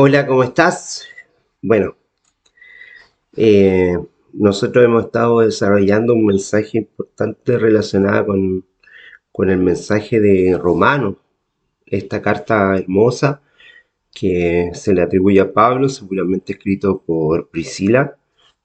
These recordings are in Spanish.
Hola, ¿cómo estás? Bueno, eh, nosotros hemos estado desarrollando un mensaje importante relacionado con el mensaje de Romanos, esta carta hermosa que se le atribuye a Pablo, seguramente escrito por Priscila,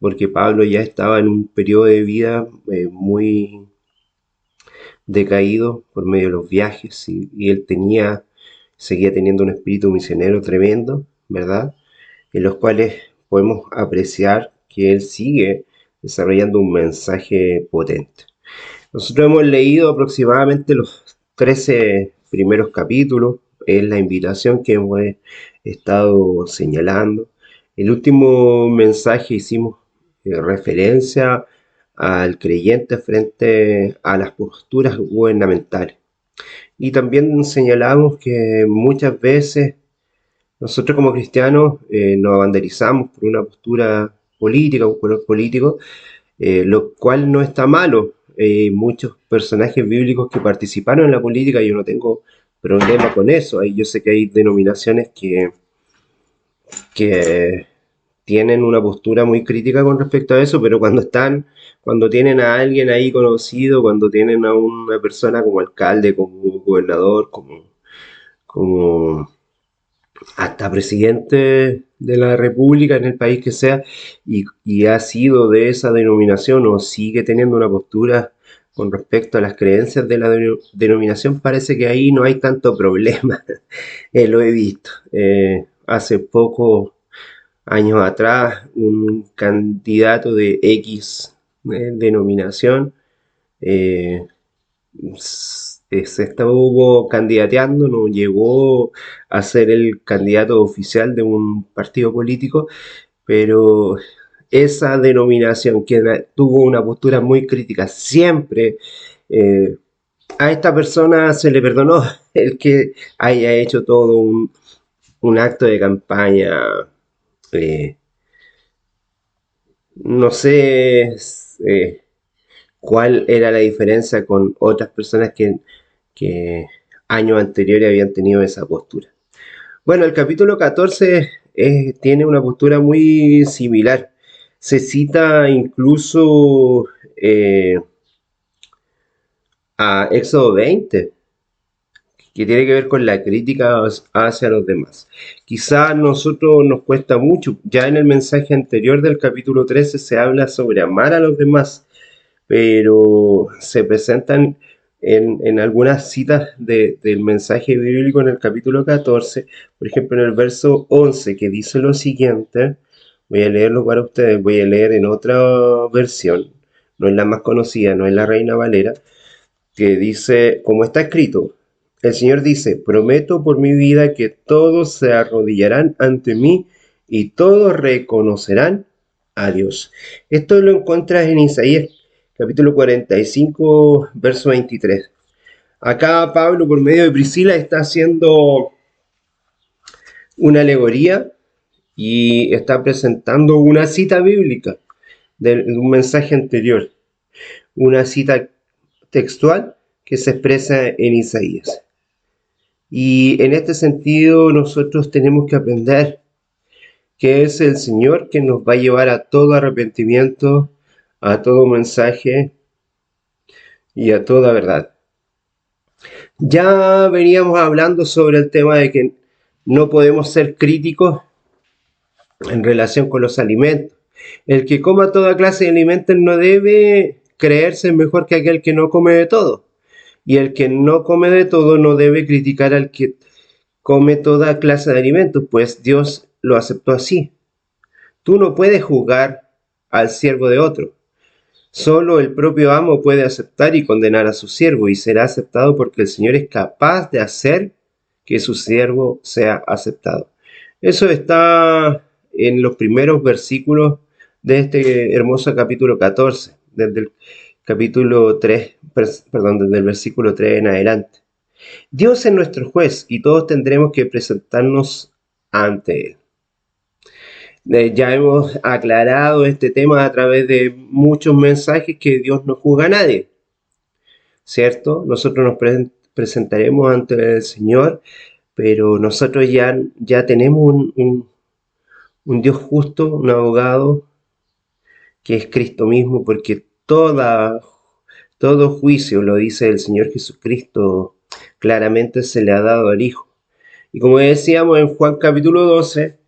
porque Pablo ya estaba en un periodo de vida muy decaído por medio de los viajes y él seguía teniendo un espíritu misionero tremendo, ¿verdad? En los cuales podemos apreciar que él sigue desarrollando un mensaje potente. Nosotros hemos leído aproximadamente los 13 primeros capítulos, es la invitación que hemos estado señalando. El último mensaje hicimos referencia al creyente frente a las posturas gubernamentales. Y también señalamos que muchas veces nosotros como cristianos nos evangelizamos por una postura política, un color político, lo cual no está malo. Muchos personajes bíblicos que participaron en la política, yo no tengo problema con eso. Yo sé que hay denominaciones que tienen una postura muy crítica con respecto a eso, pero cuando tienen a alguien ahí conocido, cuando tienen a una persona como alcalde, como gobernador, como hasta presidente de la República en el país que sea y ha sido de esa denominación o sigue teniendo una postura con respecto a las creencias de la denominación, parece que ahí no hay tanto problema. Lo he visto. Hace pocos años atrás, un candidato de X denominación eh, se estuvo candidateando, no llegó a ser el candidato oficial de un partido político, pero esa denominación que tuvo una postura muy crítica siempre, eh, a esta persona se le perdonó el que haya hecho todo un acto de campaña. eh, no sé cuál era la diferencia con otras personas que años anteriores habían tenido esa postura. Bueno, el capítulo 14 tiene una postura muy similar. Se cita incluso a Éxodo 20, que tiene que ver con la crítica hacia los demás. Quizá a nosotros nos cuesta mucho. Ya en el mensaje anterior del capítulo 13 se habla sobre amar a los demás, pero se presentan en algunas citas del mensaje bíblico en el capítulo 14, por ejemplo en el verso 11 que dice lo siguiente, voy a leerlo para ustedes, voy a leer en otra versión, no es la más conocida, no es la Reina Valera, que dice, como está escrito, el Señor dice, prometo por mi vida que todos se arrodillarán ante mí y todos reconocerán a Dios. Esto lo encuentras en Isaías capítulo 45, verso 23. Acá Pablo, por medio de Priscila, está haciendo una alegoría y está presentando una cita bíblica de un mensaje anterior, una cita textual que se expresa en Isaías. Y en este sentido nosotros tenemos que aprender que es el Señor que nos va a llevar a todo arrepentimiento, a todo mensaje y a toda verdad. Ya veníamos hablando sobre el tema de que no podemos ser críticos en relación con los alimentos. El que coma toda clase de alimentos no debe creerse mejor que aquel que no come de todo. Y el que no come de todo no debe criticar al que come toda clase de alimentos, pues Dios lo aceptó así. Tú no puedes juzgar al siervo de otro. Solo el propio amo puede aceptar y condenar a su siervo, y será aceptado porque el Señor es capaz de hacer que su siervo sea aceptado. Eso está en los primeros versículos de este hermoso capítulo 14, desde el capítulo 3, perdón, desde el versículo 3 en adelante. Dios es nuestro juez y todos tendremos que presentarnos ante Él. Ya hemos aclarado este tema a través de muchos mensajes que Dios no juzga a nadie, ¿cierto? Nosotros nos presentaremos ante el Señor, pero nosotros ya tenemos un Dios justo, un abogado, que es Cristo mismo, porque todo juicio, lo dice el Señor Jesucristo, claramente se le ha dado al Hijo. Y como decíamos en Juan capítulo 12,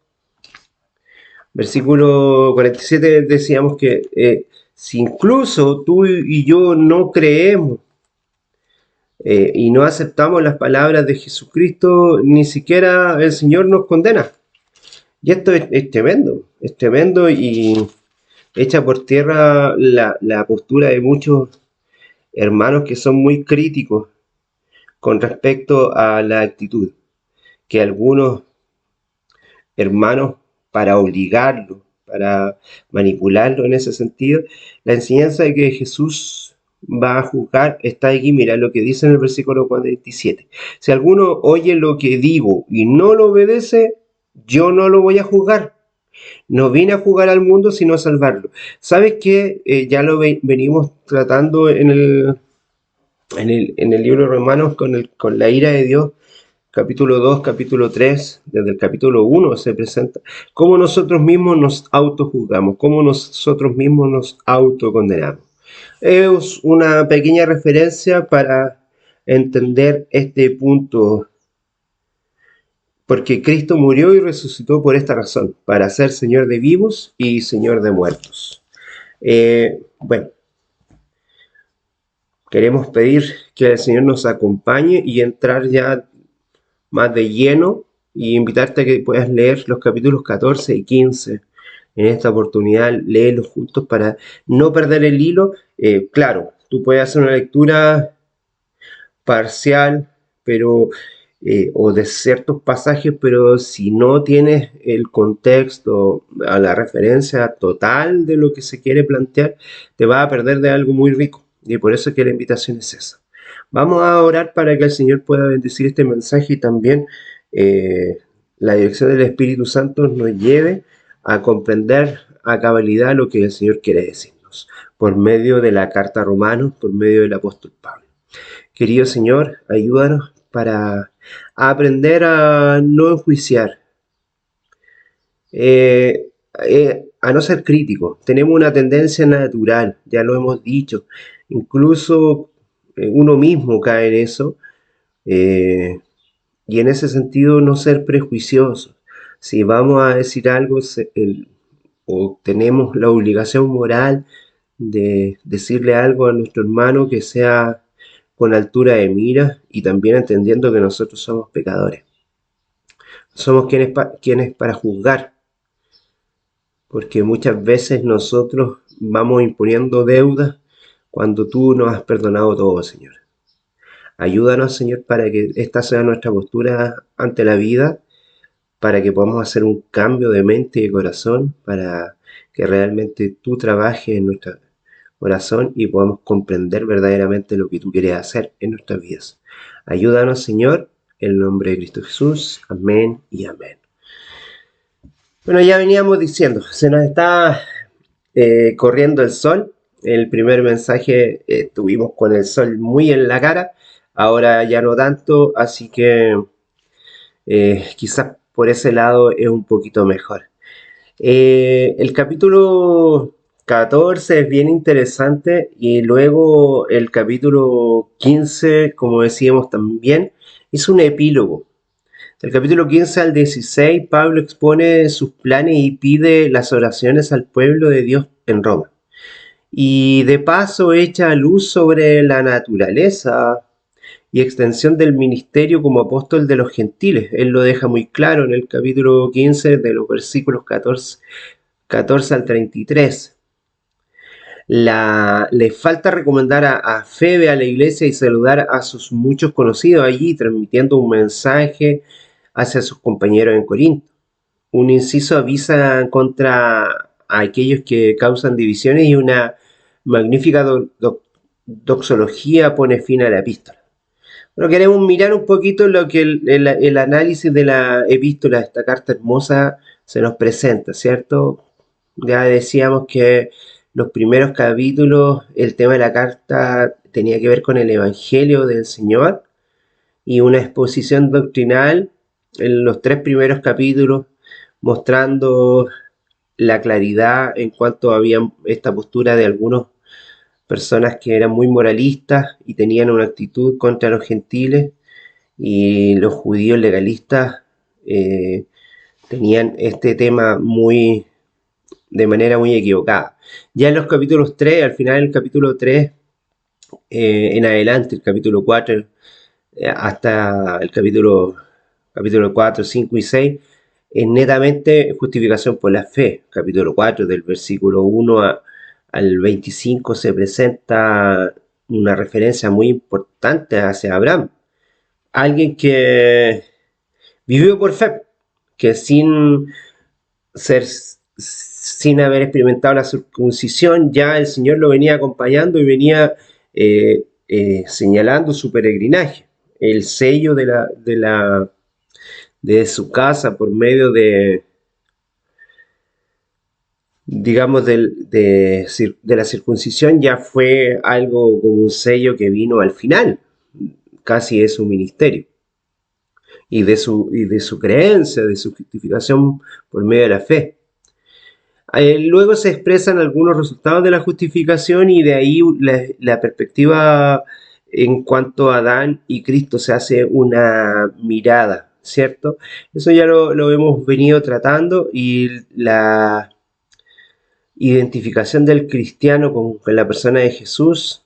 versículo 47, decíamos que si incluso tú y yo no creemos y no aceptamos las palabras de Jesucristo, ni siquiera el Señor nos condena. Y esto es tremendo y echa por tierra la postura de muchos hermanos que son muy críticos con respecto a la actitud, que algunos hermanos, para obligarlo, para manipularlo en ese sentido, la enseñanza de que Jesús va a juzgar está aquí. Mira lo que dice en el versículo 47: si alguno oye lo que digo y no lo obedece, yo no lo voy a juzgar. No vine a juzgar al mundo, sino a salvarlo. ¿Sabes qué? Ya lo venimos tratando en el libro de Romanos con la ira de Dios. Capítulo 2, capítulo 3, desde el capítulo 1 se presenta cómo nosotros mismos nos autojuzgamos, cómo nosotros mismos nos autocondenamos. Es una pequeña referencia para entender este punto, porque Cristo murió y resucitó por esta razón, para ser Señor de vivos y Señor de muertos. Bueno, queremos pedir que el Señor nos acompañe y entrar ya más de lleno y invitarte a que puedas leer los capítulos 14 y 15 en esta oportunidad. Léelos juntos para no perder el hilo. Claro, tú puedes hacer una lectura parcial, pero o de ciertos pasajes, pero si no tienes el contexto, a la referencia total de lo que se quiere plantear, te vas a perder de algo muy rico. Y por eso es que la invitación es esa. Vamos a orar para que el Señor pueda bendecir este mensaje y también la dirección del Espíritu Santo nos lleve a comprender a cabalidad lo que el Señor quiere decirnos por medio de la carta a Romanos, por medio del apóstol Pablo. Querido Señor, ayúdanos para aprender a no enjuiciar, a no ser críticos. Tenemos una tendencia natural, ya lo hemos dicho, incluso uno mismo cae en eso, y en ese sentido no ser prejuiciosos. Si vamos a decir algo o tenemos la obligación moral de decirle algo a nuestro hermano, que sea con altura de mira y también entendiendo que nosotros somos pecadores. Somos quienes para juzgar, porque muchas veces nosotros vamos imponiendo deudas cuando tú nos has perdonado todo, Señor. Ayúdanos, Señor, para que esta sea nuestra postura ante la vida, para que podamos hacer un cambio de mente y de corazón, para que realmente tú trabajes en nuestro corazón y podamos comprender verdaderamente lo que tú quieres hacer en nuestras vidas. Ayúdanos, Señor, en el nombre de Cristo Jesús. Amén y amén. Bueno, ya veníamos diciendo, se nos está corriendo el sol. El primer mensaje estuvimos con el sol muy en la cara, ahora ya no tanto, así que quizás por ese lado es un poquito mejor. El capítulo 14 es bien interesante y luego el capítulo 15, como decíamos también, es un epílogo. Del capítulo 15 al 16, Pablo expone sus planes y pide las oraciones al pueblo de Dios en Roma. Y de paso echa luz sobre la naturaleza y extensión del ministerio como apóstol de los gentiles. Él lo deja muy claro en el capítulo 15 de los versículos 14 al 33. Le falta recomendar a Febe a la iglesia y saludar a sus muchos conocidos allí, transmitiendo un mensaje hacia sus compañeros en Corinto. Un inciso avisa contra aquellos que causan divisiones y una magnífica doxología pone fin a la epístola. Bueno, queremos mirar un poquito lo que el análisis de la epístola, esta carta hermosa, se nos presenta, ¿cierto? Ya decíamos que los primeros capítulos, el tema de la carta tenía que ver con el Evangelio del Señor y una exposición doctrinal en los 3 primeros capítulos, mostrando la claridad en cuanto había esta postura de algunas personas que eran muy moralistas y tenían una actitud contra los gentiles, y los judíos legalistas eh, tenían este tema muy de manera muy equivocada. Ya en los capítulos 3, al final del capítulo 3 en adelante, el capítulo 4 hasta el capítulo 4, 5 y 6, es netamente justificación por la fe. Capítulo 4, del versículo 1 al 25, se presenta una referencia muy importante hacia Abraham, alguien que vivió por fe, que sin haber experimentado la circuncisión, ya el Señor lo venía acompañando y venía señalando su peregrinaje, el sello de su casa por medio de, digamos, de la circuncisión, ya fue algo como un sello que vino al final, casi de su ministerio, y de su creencia, de su justificación por medio de la fe. Luego se expresan algunos resultados de la justificación, y de ahí la perspectiva en cuanto a Adán y Cristo se hace una mirada, ¿cierto? Eso ya lo hemos venido tratando, y la identificación del cristiano con la persona de Jesús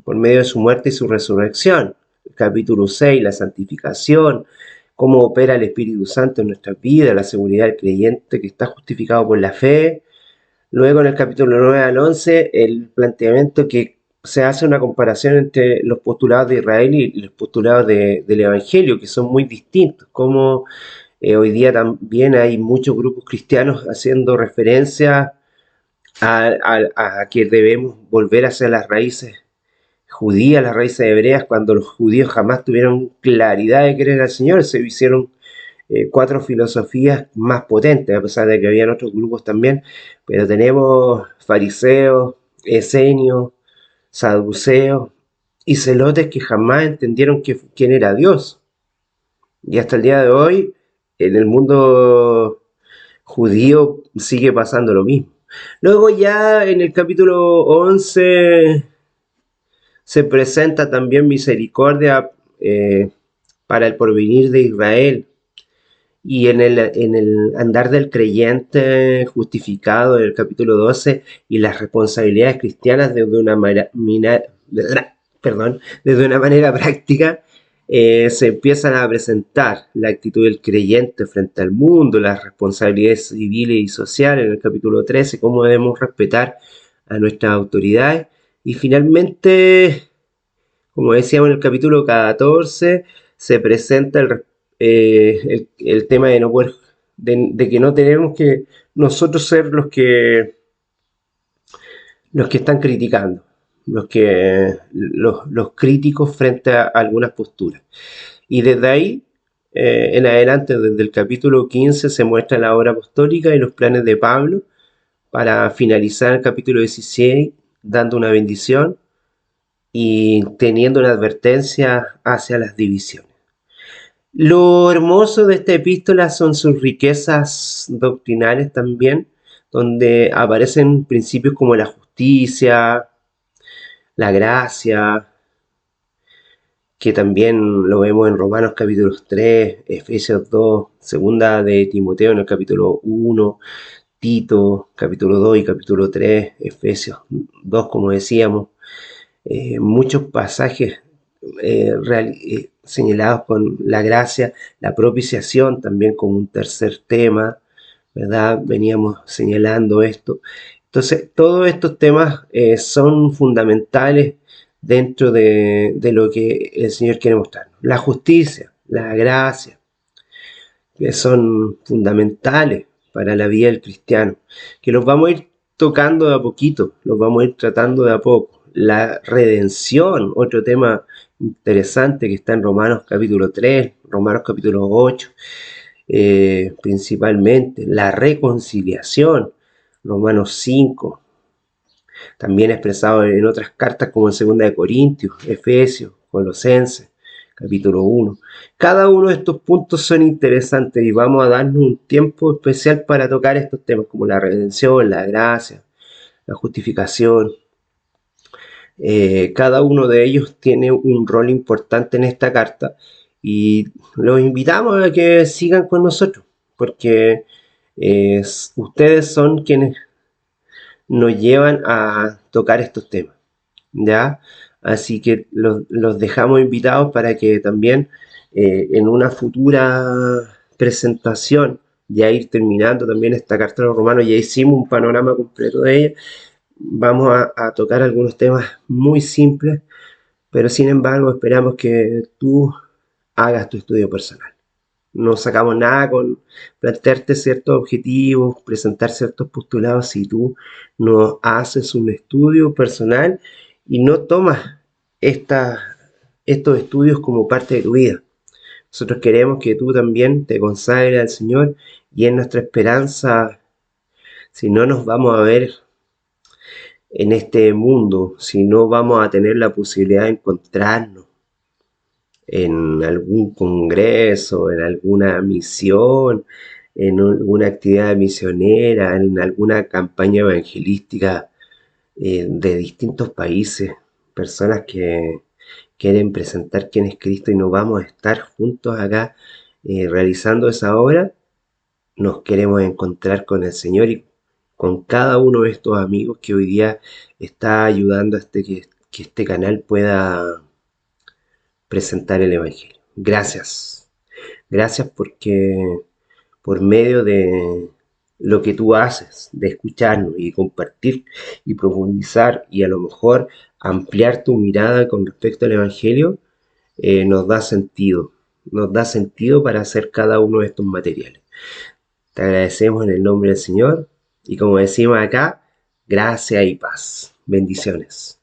por medio de su muerte y su resurrección. El capítulo 6, la santificación, cómo opera el Espíritu Santo en nuestras vidas, la seguridad del creyente que está justificado por la fe. Luego en el capítulo 9 al 11, el planteamiento que se hace una comparación entre los postulados de Israel y los postulados del Evangelio, que son muy distintos, como hoy día también hay muchos grupos cristianos haciendo referencia a que debemos volver hacia las raíces judías, las raíces hebreas, cuando los judíos jamás tuvieron claridad de querer al Señor. Se hicieron 4 filosofías más potentes, a pesar de que habían otros grupos también, pero tenemos fariseos, esenios, saduceos y celotes que jamás entendieron quién era Dios. Y hasta el día de hoy, en el mundo judío sigue pasando lo mismo. Luego ya en el capítulo 11 se presenta también misericordia para el porvenir de Israel, y en el andar del creyente justificado en el capítulo 12, y las responsabilidades cristianas desde una manera práctica, se empiezan a presentar la actitud del creyente frente al mundo, las responsabilidades civiles y sociales en el capítulo 13, cómo debemos respetar a nuestras autoridades. Y finalmente, como decíamos en el capítulo 14, se presenta el tema de no poder, de que no tenemos que nosotros ser los que están criticando, los críticos frente a algunas posturas. Y desde ahí en adelante, desde el capítulo 15, se muestra la obra apostólica y los planes de Pablo, para finalizar el capítulo 16 dando una bendición y teniendo una advertencia hacia las divisiones. Lo hermoso de esta epístola son sus riquezas doctrinales también, donde aparecen principios como la justicia, la gracia, que también lo vemos en Romanos capítulo 3, Efesios 2, segunda de Timoteo en el capítulo 1, Tito capítulo 2 y capítulo 3, Efesios 2, como decíamos. Muchos pasajes señalados con la gracia, la propiciación también como un tercer tema, ¿verdad? Veníamos señalando esto. Entonces, todos estos temas son fundamentales dentro de lo que el Señor quiere mostrar. La justicia, la gracia, que son fundamentales para la vida del cristiano, que los vamos a ir tocando de a poquito, los vamos a ir tratando de a poco. La redención, otro tema interesante que está en Romanos capítulo 3, Romanos capítulo 8, principalmente. La reconciliación, Romanos 5, también expresado en otras cartas como en 2 de Corintios, Efesios, Colosenses, capítulo 1. Cada uno de estos puntos son interesantes y vamos a darnos un tiempo especial para tocar estos temas como la redención, la gracia, la justificación. Cada uno de ellos tiene un rol importante en esta carta y los invitamos a que sigan con nosotros porque ustedes son quienes nos llevan a tocar estos temas, ¿ya? Así que los dejamos invitados para que también en una futura presentación, ya ir terminando también esta carta a los romanos, ya hicimos un panorama completo de ella, vamos a tocar algunos temas muy simples, pero sin embargo esperamos que tú hagas tu estudio personal. No sacamos nada con plantearte ciertos objetivos, presentar ciertos postulados si tú no haces un estudio personal y no tomas estos estudios como parte de tu vida. Nosotros queremos que tú también te consagres al Señor y es nuestra esperanza, si no nos vamos a ver en este mundo, si no vamos a tener la posibilidad de encontrarnos en algún congreso, en alguna misión, en alguna actividad misionera, en alguna campaña evangelística de distintos países, personas que quieren presentar quién es Cristo y nos vamos a estar juntos acá realizando esa obra, nos queremos encontrar con el Señor y con cada uno de estos amigos que hoy día está ayudando a que este canal pueda presentar el Evangelio. Gracias. Gracias porque por medio de lo que tú haces, de escucharnos y compartir y profundizar y a lo mejor ampliar tu mirada con respecto al Evangelio, nos da sentido para hacer cada uno de estos materiales. Te agradecemos en el nombre del Señor y como decimos acá, gracia y paz. Bendiciones.